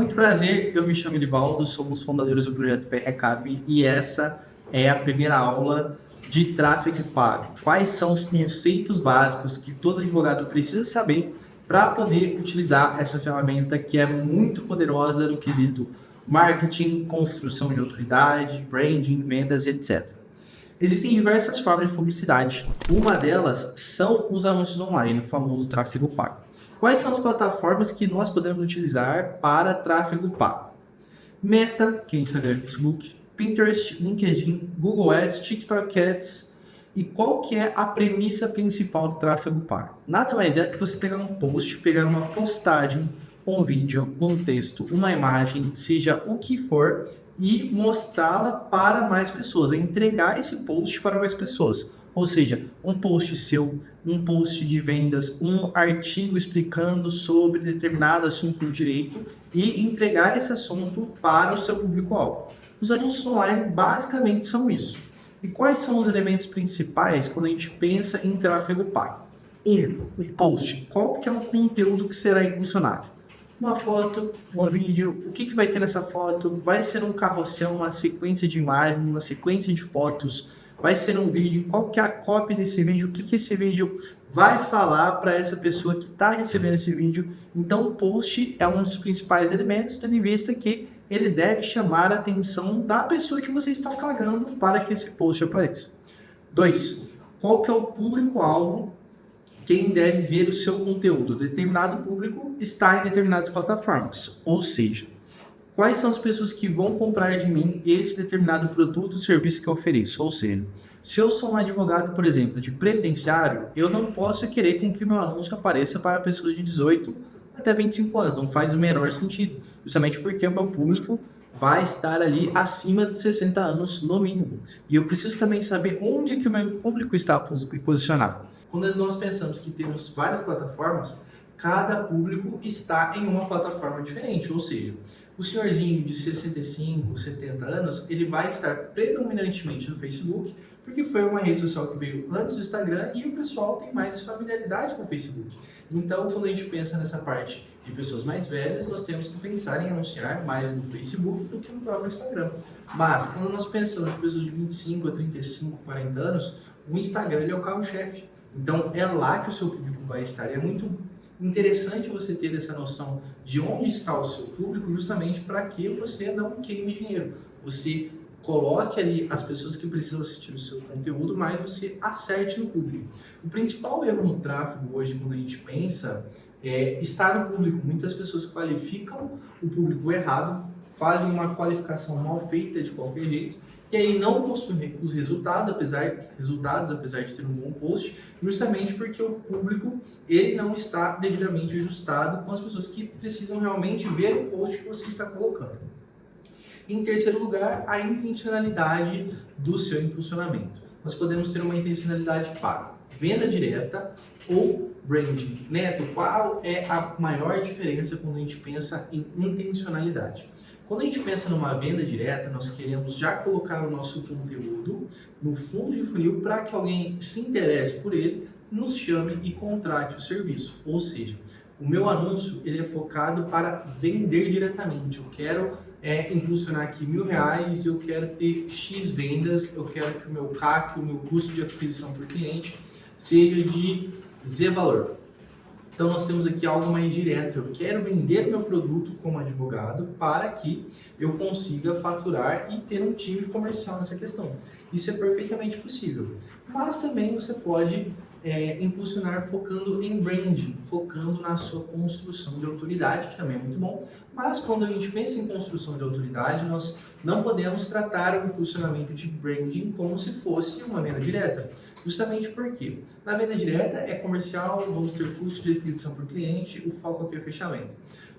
Muito prazer, eu me chamo Edivaldo, somos fundadores do projeto PR Academy e essa é a primeira aula de tráfego pago. Quais são os conceitos básicos que todo advogado precisa saber para poder utilizar essa ferramenta que é muito poderosa no quesito marketing, construção de autoridade, branding, vendas, etc. Existem diversas formas de publicidade. Uma delas são os anúncios online, o famoso tráfego pago. Quais são as plataformas que nós podemos utilizar para tráfego pago? Meta, que é Instagram e Facebook, Pinterest, LinkedIn, Google Ads, TikTok Ads. E qual que é a premissa principal do tráfego pago? Nada mais é que você pegar um post, pegar uma postagem, um vídeo, um texto, uma imagem, seja o que for, e mostrá-la para mais pessoas, entregar esse post para mais pessoas. Ou seja, um post seu, um post de vendas, um artigo explicando sobre determinado assunto no direito e entregar esse assunto para o seu público-alvo. Os anúncios online basicamente são isso. E quais são os elementos principais quando a gente pensa em tráfego pago? Um post. Qual que é o conteúdo que será impulsionado? Uma foto, um vídeo, o que vai ter nessa foto? Vai ser um carrossel, uma sequência de imagens, uma sequência de fotos? Vai ser um vídeo? Qual que é a cópia desse vídeo? O que esse vídeo vai falar para essa pessoa que está recebendo esse vídeo? Então, o post é um dos principais elementos, tendo em vista que ele deve chamar a atenção da pessoa que você está pagando para que esse post apareça. 2. Qual que é o público-alvo? Quem deve ver o seu conteúdo? Determinado público está em determinadas plataformas. Ou seja, quais são as pessoas que vão comprar de mim esse determinado produto ou serviço que eu ofereço? Ou seja, se eu sou um advogado, por exemplo, de previdenciário, eu não posso querer com que meu anúncio apareça para pessoas de 18 até 25 anos. Não faz o menor sentido. Justamente porque o meu público vai estar ali acima de 60 anos no mínimo. E eu preciso também saber onde que o meu público está posicionado. Quando nós pensamos que temos várias plataformas, cada público está em uma plataforma diferente. Ou seja, o senhorzinho de 65, 70 anos, ele vai estar predominantemente no Facebook, porque foi uma rede social que veio antes do Instagram e o pessoal tem mais familiaridade com o Facebook. Então, quando a gente pensa nessa parte de pessoas mais velhas, nós temos que pensar em anunciar mais no Facebook do que no próprio Instagram. Mas, quando nós pensamos em pessoas de 25 a 35, 40 anos, o Instagram ele é o carro-chefe. Então, é lá que o seu público vai estar. E é muito interessante você ter essa noção de onde está o seu público, justamente para que você não queime dinheiro. Você coloque ali as pessoas que precisam assistir o seu conteúdo, mas você acerte no público. O principal erro no tráfego hoje, quando a gente pensa, é estar no público. Muitas pessoas qualificam o público errado, fazem uma qualificação mal feita de qualquer jeito, e aí não possuem os resultados, apesar de ter um bom post, justamente porque o público ele não está devidamente ajustado com as pessoas que precisam realmente ver o post que você está colocando. Em terceiro lugar, a intencionalidade do seu impulsionamento. Nós podemos ter uma intencionalidade paga, venda direta ou branding. Neto, qual é a maior diferença quando a gente pensa em intencionalidade? Quando a gente pensa numa venda direta, nós queremos já colocar o nosso conteúdo no fundo de funil para que alguém se interesse por ele, nos chame e contrate o serviço. Ou seja, o meu anúncio ele é focado para vender diretamente. Eu quero impulsionar aqui R$1.000, eu quero ter X vendas, eu quero que o meu CAC, o meu custo de aquisição por cliente, seja de Z valor. Então, nós temos aqui algo mais direto. Eu quero vender meu produto como advogado para que eu consiga faturar e ter um time comercial nessa questão. Isso é perfeitamente possível. Mas também você pode impulsionar focando em branding, focando na sua construção de autoridade, que também é muito bom. Mas quando a gente pensa em construção de autoridade, nós não podemos tratar o impulsionamento de branding como se fosse uma venda direta. Justamente porque na venda direta é comercial, vamos ter custo de aquisição por cliente, o foco aqui é fechamento.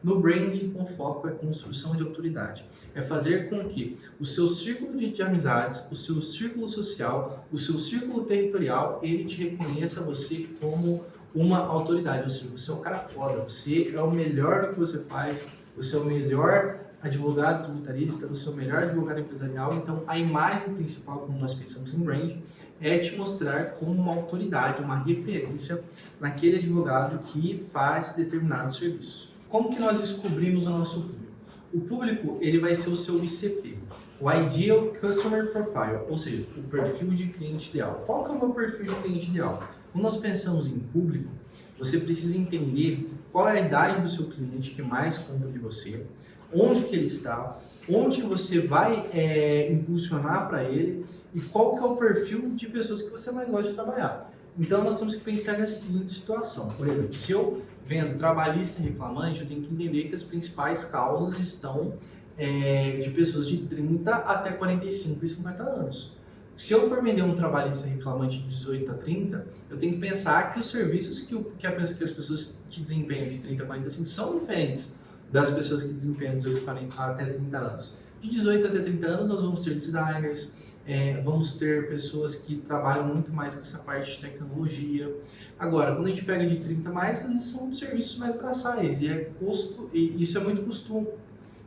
No branding, o foco é construção de autoridade. É fazer com que o seu círculo de amizades, o seu círculo social, o seu círculo territorial, ele te reconheça você como uma autoridade. Ou seja, você é um cara foda, você é o melhor do que você faz, você é o melhor advogado tributarista, você é o melhor advogado empresarial. Então, a imagem principal, como nós pensamos em branding, é te mostrar como uma autoridade, uma referência naquele advogado que faz determinados serviços. Como que nós descobrimos o nosso público? O público, ele vai ser o seu ICP, o Ideal Customer Profile, ou seja, o perfil de cliente ideal. Qual que é o meu perfil de cliente ideal? Quando nós pensamos em público, você precisa entender qual é a idade do seu cliente que mais compra de você, onde que ele está, onde que você vai impulsionar para ele e qual que é o perfil de pessoas que você mais gosta de trabalhar. Então, nós temos que pensar nessa seguinte situação. Por exemplo, se eu vendo trabalhista e reclamante, eu tenho que entender que as principais causas estão de pessoas de 30 até 45 e 50 anos. Se eu for vender um trabalhista reclamante de 18 a 30, eu tenho que pensar que os serviços que as pessoas que desempenham de 30 a 45 são diferentes das pessoas que desempenham de 18 até 30 anos. De 18 até 30 anos, nós vamos ter designers, vamos ter pessoas que trabalham muito mais com essa parte de tecnologia. Agora, quando a gente pega de 30 mais, eles são serviços mais braçais e isso é muito costume.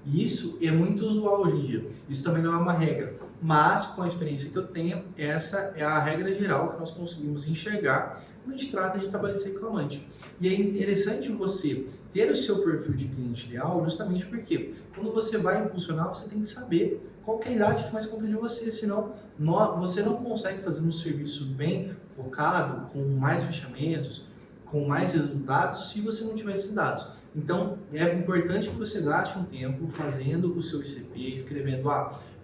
E isso é muito usual hoje em dia. Isso também não é uma regra. Mas, com a experiência que eu tenho, essa é a regra geral que nós conseguimos enxergar quando a gente trata de trabalhista reclamante. E é interessante você ter o seu perfil de cliente ideal justamente porque quando você vai impulsionar, você tem que saber qual que é a idade que mais compra de você, senão você não consegue fazer um serviço bem focado, com mais fechamentos, com mais resultados, se você não tiver esses dados. Então, é importante que você gaste um tempo fazendo o seu ICP, escrevendo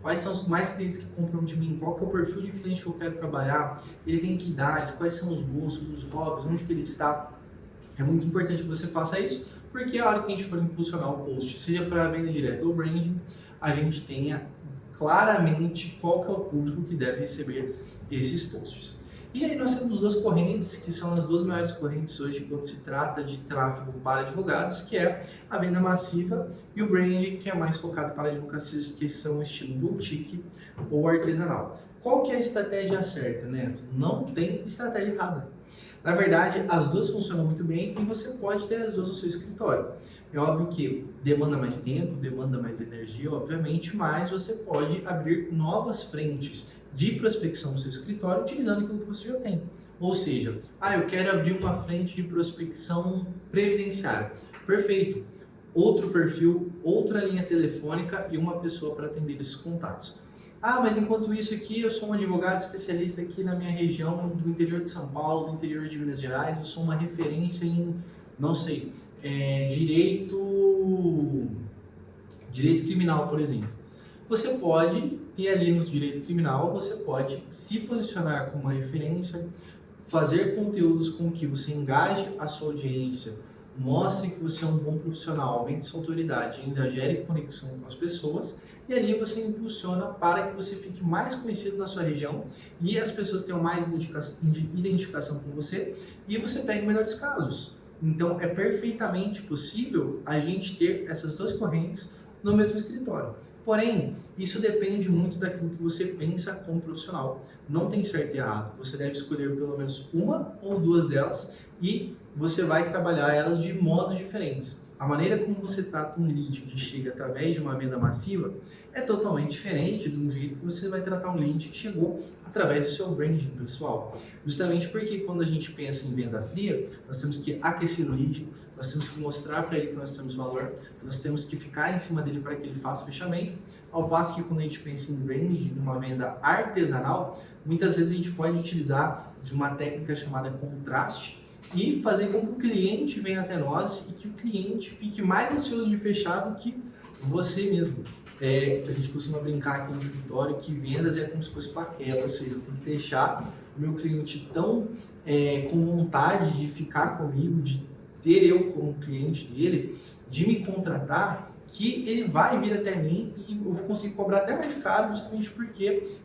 quais são os mais clientes que compram de mim, qual que é o perfil de cliente que eu quero trabalhar, ele tem que idade, quais são os gostos, os hobbies, onde que ele está. É muito importante que você faça isso, porque a hora que a gente for impulsionar o post, seja para venda direta ou branding, a gente tenha claramente qual que é o público que deve receber esses posts. E aí nós temos duas correntes, que são as duas maiores correntes hoje quando se trata de tráfego para advogados, que é a venda massiva e o branding, que é mais focado para advocacias que são estilo boutique ou artesanal. Qual que é a estratégia certa, Neto? Não tem estratégia errada. Na verdade, as duas funcionam muito bem e você pode ter as duas no seu escritório. É óbvio que demanda mais tempo, demanda mais energia, obviamente, mas você pode abrir novas frentes de prospecção no seu escritório utilizando aquilo que você já tem. Ou seja, eu quero abrir uma frente de prospecção previdenciária. Perfeito. Outro perfil, outra linha telefônica e uma pessoa para atender esses contatos. Mas enquanto isso aqui, eu sou um advogado especialista aqui na minha região do interior de São Paulo, do interior de Minas Gerais, eu sou uma referência em, não sei, direito criminal, por exemplo. Você pode ter ali no direito criminal, você pode se posicionar como uma referência, fazer conteúdos com que você engaje a sua audiência, mostre que você é um bom profissional, aumente sua autoridade, ainda gere conexão com as pessoas, e ali você impulsiona para que você fique mais conhecido na sua região e as pessoas tenham mais identificação com você e você pegue melhores casos. Então, é perfeitamente possível a gente ter essas duas correntes no mesmo escritório. Porém, isso depende muito daquilo que você pensa como profissional. Não tem certo e errado. Você deve escolher pelo menos uma ou duas delas e você vai trabalhar elas de modos diferentes. A maneira como você trata um lead que chega através de uma venda massiva é totalmente diferente do jeito que você vai tratar um lead que chegou através do seu branding pessoal. Justamente porque quando a gente pensa em venda fria, nós temos que aquecer o lead, nós temos que mostrar para ele que nós temos valor, nós temos que ficar em cima dele para que ele faça o fechamento, ao passo que quando a gente pensa em branding, numa venda artesanal, muitas vezes a gente pode utilizar de uma técnica chamada contraste, e fazer com que o cliente venha até nós e que o cliente fique mais ansioso de fechar do que você mesmo. A gente costuma brincar aqui no escritório que vendas é como se fosse paquera, ou seja, eu tenho que deixar o meu cliente tão com vontade de ficar comigo, de ter eu como cliente dele, de me contratar, que ele vai vir até mim e eu vou conseguir cobrar até mais caro justamente porque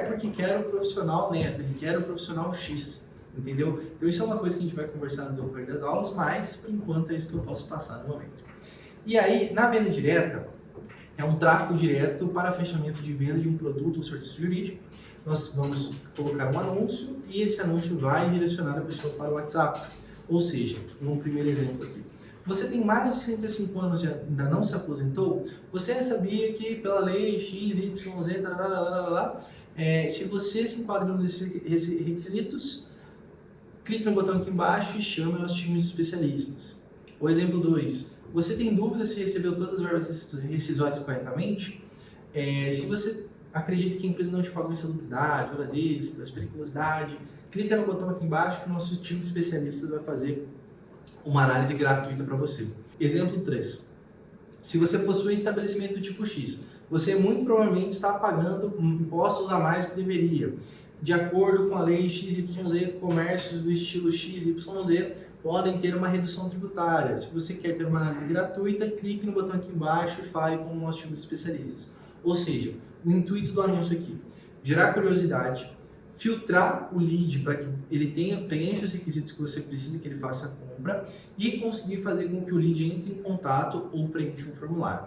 porque quer o profissional Neto, ele quer o profissional X. Entendeu? Então isso é uma coisa que a gente vai conversar no decorrer das aulas, mas por enquanto é isso que eu posso passar no momento. E aí, na venda direta, é um tráfego direto para fechamento de venda de um produto ou serviço jurídico. Nós vamos colocar um anúncio e esse anúncio vai direcionar a pessoa para o WhatsApp. Ou seja, um primeiro exemplo aqui. Você tem mais de 65 anos e ainda não se aposentou? Você sabia que pela lei X, Y, Z, se você se enquadra nesses requisitos, clique no botão aqui embaixo e chame os times de especialistas. O exemplo 2. Você tem dúvida se recebeu todas as verbas rescisórias corretamente? Se você acredita que a empresa não te pagou insalubridade, horas extras, periculosidade, clica no botão aqui embaixo que o nosso time de especialistas vai fazer uma análise gratuita para você. Exemplo 3. Se você possui um estabelecimento do tipo X, você muito provavelmente está pagando impostos a mais que deveria. De acordo com a lei XYZ, comércios do estilo XYZ podem ter uma redução tributária. Se você quer ter uma análise gratuita, clique no botão aqui embaixo e fale com o nosso time de especialistas. Ou seja, o intuito do anúncio aqui, gerar curiosidade, filtrar o lead para que ele preencha os requisitos que você precisa que ele faça a compra e conseguir fazer com que o lead entre em contato ou preencha um formulário.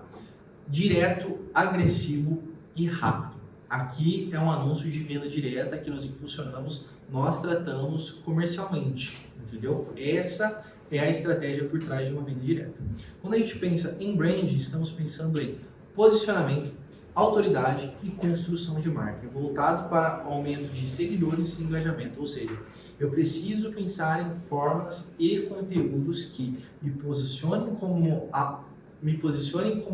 Direto, agressivo e rápido. Aqui é um anúncio de venda direta que nós impulsionamos, nós tratamos comercialmente, entendeu? Essa é a estratégia por trás de uma venda direta. Quando a gente pensa em brand, estamos pensando em posicionamento, autoridade e construção de marca, voltado para aumento de seguidores e engajamento, ou seja, eu preciso pensar em formas e conteúdos que me posicionem como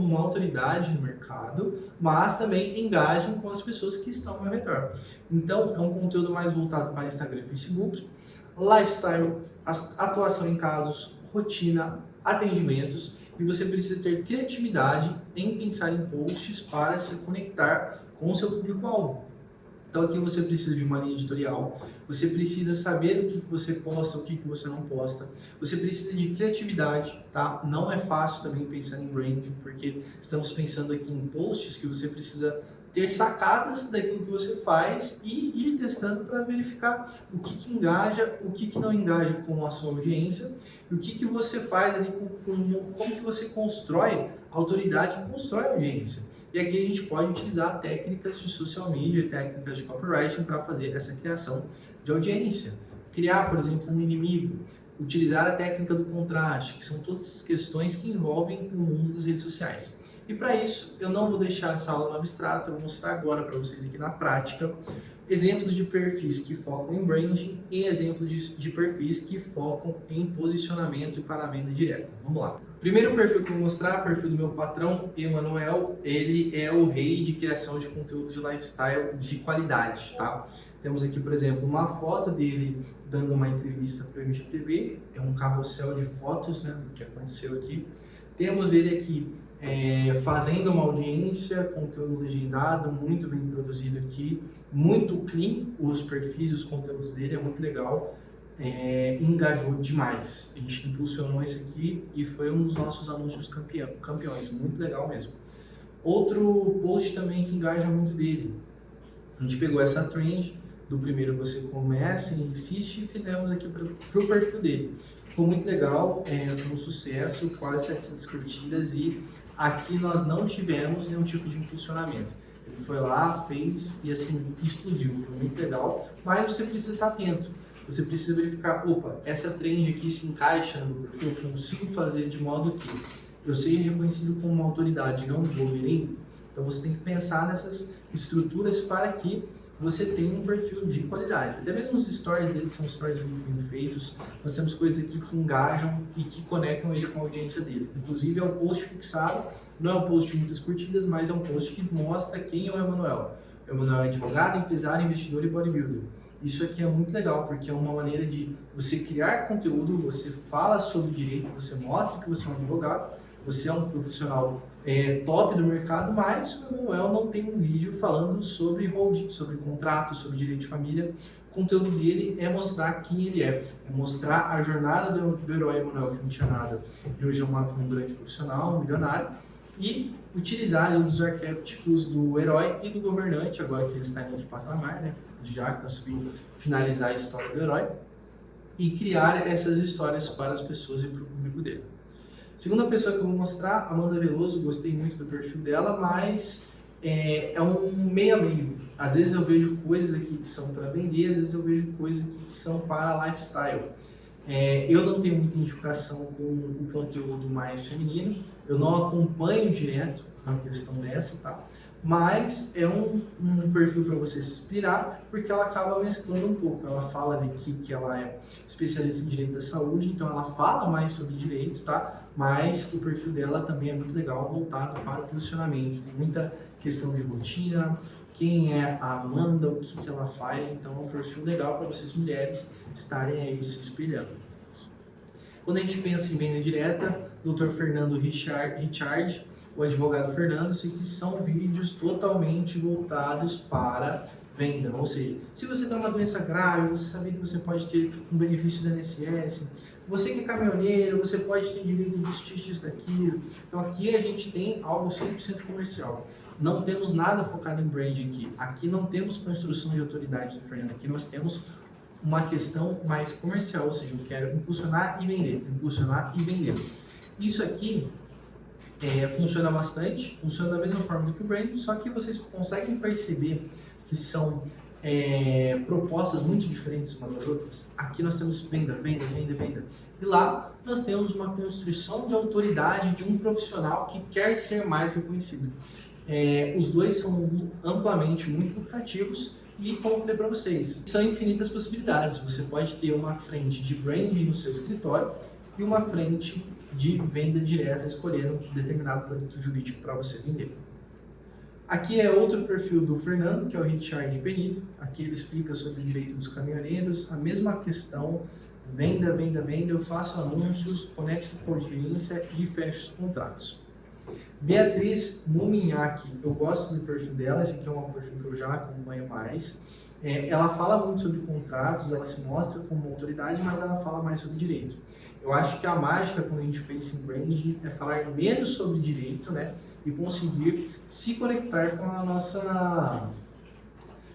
uma autoridade no mercado, mas também engajem com as pessoas que estão ao meu redor. Então, é um conteúdo mais voltado para Instagram e Facebook, lifestyle, atuação em casos, rotina, atendimentos, e você precisa ter criatividade em pensar em posts para se conectar com o seu público-alvo. Então aqui você precisa de uma linha editorial, você precisa saber o que você posta, o que você não posta, você precisa de criatividade, tá? Não é fácil também pensar em branding, porque estamos pensando aqui em posts que você precisa ter sacadas daquilo que você faz e ir testando para verificar o que engaja, o que não engaja com a sua audiência e o que você faz ali, como que você constrói autoridade e constrói audiência. E aqui a gente pode utilizar técnicas de social media, técnicas de copywriting para fazer essa criação de audiência. Criar, por exemplo, um inimigo, utilizar a técnica do contraste, que são todas essas questões que envolvem o mundo das redes sociais. E para isso, eu não vou deixar essa aula no abstrato, eu vou mostrar agora para vocês aqui na prática exemplos de perfis que focam em branding e exemplos de perfis que focam em posicionamento e para venda direta. Vamos lá. Primeiro perfil que eu vou mostrar, o perfil do meu patrão, Emanuel. Ele é o rei de criação de conteúdo de lifestyle de qualidade, tá? Temos aqui, por exemplo, uma foto dele dando uma entrevista para o MGTV, é um carrossel de fotos, né, do que aconteceu aqui. Temos ele aqui fazendo uma audiência, conteúdo legendado, muito bem produzido aqui, muito clean, os perfis, os conteúdos dele, é muito legal, engajou demais. A gente impulsionou esse aqui e foi um dos nossos anúncios campeões, muito legal mesmo. Outro post também que engaja muito dele, a gente pegou essa trend do primeiro você começa e insiste e fizemos aqui para o perfil dele. Ficou muito legal, foi um sucesso, quase 700 curtidas e aqui nós não tivemos nenhum tipo de impulsionamento. Ele foi lá, fez e assim, explodiu, foi muito legal, mas você precisa estar atento. Você precisa verificar, opa, essa trend aqui se encaixa no perfil, eu consigo fazer de modo que eu seja reconhecido como uma autoridade, não um blogueirinho. Então você tem que pensar nessas estruturas para que você tenha um perfil de qualidade. Até mesmo os stories dele são stories muito bem feitos. Nós temos coisas aqui que engajam e que conectam ele com a audiência dele. Inclusive é um post fixado, não é um post de muitas curtidas, mas é um post que mostra quem é o Emanuel. O Emanuel é advogado, empresário, investidor e bodybuilder. Isso aqui é muito legal, porque é uma maneira de você criar conteúdo, você fala sobre direito, você mostra que você é um advogado, você é um profissional top do mercado, mas o Emanuel não tem um vídeo falando sobre holding, sobre contrato, sobre direito de família. O conteúdo dele é mostrar quem ele é mostrar a jornada do herói Emanuel, que não tinha nada, e hoje é um grande profissional, um milionário, e utilizar ali, os arquétipos do herói e do governante, agora que ele está em outro patamar, né? Já conseguiu finalizar a história do herói, e criar essas histórias para as pessoas e para o público dele. Segunda pessoa que eu vou mostrar, Amanda Veloso, gostei muito do perfil dela, mas é um meio a meio. Às vezes eu vejo coisas aqui que são para vender, às vezes eu vejo coisas aqui que são para lifestyle. Eu não tenho muita identificação com o conteúdo mais feminino, eu não acompanho direto a questão dessa, tá? Mas é um perfil para você se inspirar, porque ela acaba mesclando um pouco. Ela fala aqui que ela é especialista em direito da saúde, então ela fala mais sobre direito, tá? mas o perfil dela também é muito legal, voltado para o posicionamento. Tem muita questão de rotina, quem é a Amanda, o que ela faz, então é um perfil legal para vocês mulheres estarem aí se espelhando. Quando a gente pensa em venda direta, Dr. Fernando Richard, o advogado Fernando, sei que são vídeos totalmente voltados para venda. Ou seja, se você tem uma doença grave, você sabe que você pode ter um benefício do INSS, você que é caminhoneiro, você pode ter direito disso daquilo. Então aqui a gente tem algo 100% comercial. Não temos nada focado em brand aqui. Aqui não temos construção de autoridade do Fernando. Aqui nós temos uma questão mais comercial, ou seja, eu quero impulsionar e vender, impulsionar e vender. Isso aqui funciona bastante, funciona da mesma forma do que o brand, só que vocês conseguem perceber que são propostas muito diferentes umas das outras. Aqui nós temos venda, venda, venda, venda. E lá nós temos uma construção de autoridade de um profissional que quer ser mais reconhecido. Os dois são amplamente muito lucrativos e, como eu falei para vocês, são infinitas possibilidades. Você pode ter uma frente de branding no seu escritório e uma frente de venda direta, escolhendo um determinado produto jurídico para você vender. Aqui é outro perfil do Fernando, que é o Richard Benito. Aqui ele explica sobre o direito dos caminhoneiros, a mesma questão, venda, venda, venda, eu faço anúncios, conecto com a audiência e fecho os contratos. Beatriz Muminhaque, eu gosto do perfil dela, esse aqui é um perfil que eu já acompanho mais. Ela fala muito sobre contratos, ela se mostra como autoridade, mas ela fala mais sobre direito. Eu acho que a mágica quando a gente pensa em branding é falar menos sobre direito, né? E conseguir se conectar com a nossa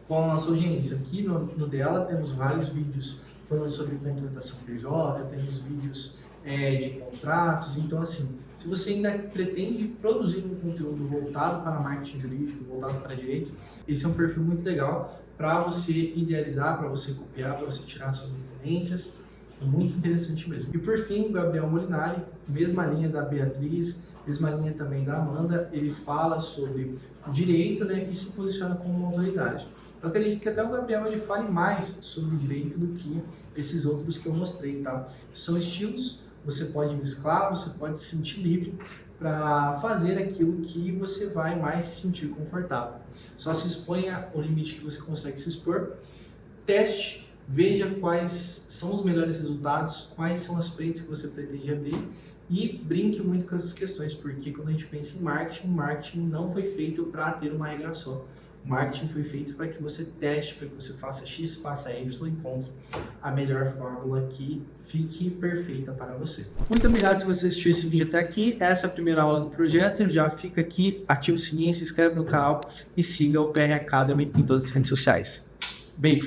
audiência. Aqui no dela temos vários vídeos falando sobre contratação PJ, temos vídeos de contratos. Então, assim, se você ainda pretende produzir um conteúdo voltado para marketing jurídico, voltado para direito, esse é um perfil muito legal para você idealizar, para você copiar, para você tirar suas referências. É muito interessante mesmo. E por fim, o Gabriel Molinari, mesma linha da Beatriz, mesma linha também da Amanda, ele fala sobre o direito, né, e se posiciona como uma autoridade. Eu acredito que até o Gabriel ele fale mais sobre o direito do que esses outros que eu mostrei, tá? São estilos, você pode mesclar, você pode se sentir livre para fazer aquilo que você vai mais se sentir confortável. Só se exponha ao limite que você consegue se expor, teste, veja quais são os melhores resultados, quais são as frentes que você pretende abrir e brinque muito com essas questões, porque quando a gente pensa em marketing não foi feito para ter uma regra só. O marketing foi feito para que você teste, para que você faça X, faça Y e encontre a melhor fórmula que fique perfeita para você. Muito obrigado se você assistiu esse vídeo até aqui. Essa é a primeira aula do projeto. Já fica aqui, ativa o sininho, se inscreve no canal e siga o PR Academy em todas as redes sociais. Beijo!